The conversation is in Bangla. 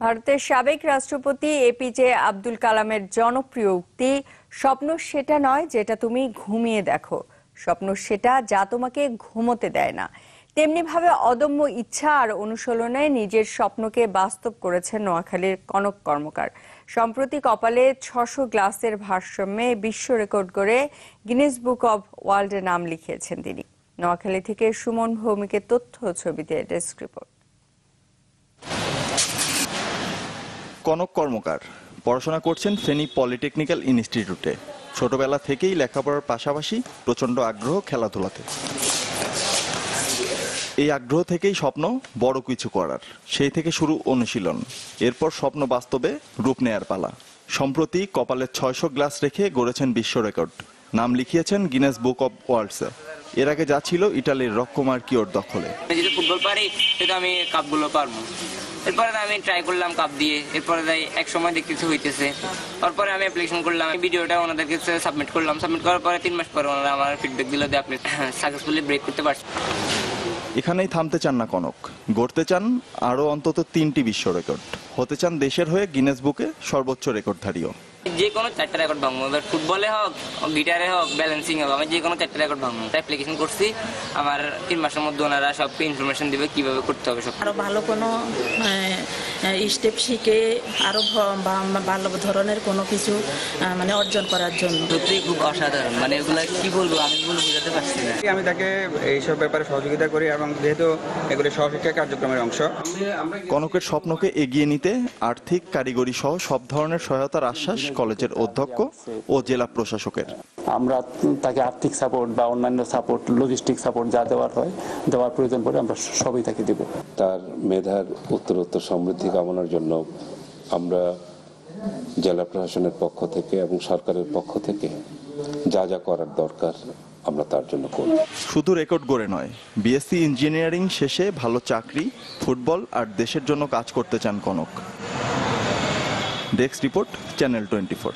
ভারতের সাবেক রাষ্ট্রপতি এপিজে আব্দুল কালামের জনপ্রিয় উক্তি, স্বপ্ন সেটা নয় যেটা তুমি ঘুমিয়ে দেখো, স্বপ্ন সেটা যা তোমাকে ঘুমোতে দেয় না। তেমনি ভাবে অদম্য ইচ্ছা আর অনুশীলনে নিজের স্বপ্নকে বাস্তব করেছেন নোয়াখালীর কনক কর্মকার। সম্প্রতি কপালে ৬০০ গ্লাসের ভারসাম্যে বিশ্ব রেকর্ড করে গিনেস বুক অব ওয়ার্ল্ডে নাম লিখিয়েছেন তিনি। নোয়াখালী থেকে সুমন ভৌমিকের তথ্য ছবিতে ডেস্ক রিপোর্ট। কনক কর্মকার পড়াশোনা করছেন ফেনী পলিটেকনিক্যাল ইনস্টিটিউটে। ছোটবেলা থেকেই লেখাপড়ার পাশাপাশি প্রচণ্ড আগ্রহ খেলাধুলাতে। এই আগ্রহ থেকেই স্বপ্ন বড় কিছু করার। সেই থেকে শুরু অনুশীলন, এরপর স্বপ্ন বাস্তবে রূপ নেয়ার পালা। সম্প্রতি কপালে ৬০০ গ্লাস রেখে গড়েছেন বিশ্ব রেকর্ড, নাম লিখিয়েছেন গিনেস বুক অব ওয়ার্ল্ডসে। এর আগে যা ছিল ইটালির রক্কমার্কিওর দখলে। যদি ফুটবল পারি সেটা আমি কাপগুলো পারবো। এরপরে আমি ট্রাই করলাম কাপ দিয়ে, এরপরে এক সময় দেখতেছি হইতেছে। তারপরে আমি অ্যাপ্লিকেশন করলাম, ভিডিওটা ওনাদেরকে সাবমিট করলাম। সাবমিট করার পরে 3 মাস পরে ওনারা আমার ফিডব্যাক দিল যে আপনি সাকসেসফুলি ব্রেক করতে পারছেন। এখানেই থামতে চান না কনক, গড়তে চান আরও অন্তত 3টি বিশ্ব রেকর্ড। হতে চান দেশের হয়ে গিনেস বুকে সর্বোচ্চ রেকর্ডধারীও। যে কোনো 4টা রেকর্ড ভাঙবো, এবার ফুটবলে হোক, গিটারে হোক, ব্যালেন্সিং হোক, আমি যে কোনো 4টা রেকর্ড ভাঙবো। অ্যাপ্লিকেশন করছি, আমার 3 মাসের মধ্যে ওনারা সব ইনফরমেশন দিবে কিভাবে করতে হবে সব। আরো ভালো কোনো স্টেপ শিখে আরো ভালো ধরনের কোনো কিছু অর্জন করার জন্য। সত্যি খুব অসাধারণ, এগুলা কি বলবো, আমি বোঝাতে পারছি না। আমি তাকে এইসব ব্যাপারে সহযোগিতা করি এবং যেহেতু এগুলি সহশিক্ষা কার্যক্রমের অংশ। কনকের স্বপ্নকে এগিয়ে নিতে আর্থিক, কারিগরি সহ সব ধরনের সহায়তার আশ্বাস কলেজের অধ্যক্ষ ও জেলা প্রশাসকের। আমরা তাকে আর্থিক সাপোর্ট বা অন্যান্য সাপোর্ট, লজিস্টিক সাপোর্ট যা দেওয়ার প্রয়োজন পড়ে আমরা সবই তাকে দেব। তার মেধার উত্তরোত্তর সমৃদ্ধি কামনার জন্য আমরা জেলা প্রশাসনের পক্ষ থেকে এবং সরকারের পক্ষ থেকে যা যা করার দরকার আমরা তার জন্য করব। শুধু রেকর্ড গড়ে নয়, বিএসসি ইঞ্জিনিয়ারিং শেষে ভালো চাকরি, ফুটবল আর দেশের জন্য কাজ করতে চান কনক। Desk report, channel 24।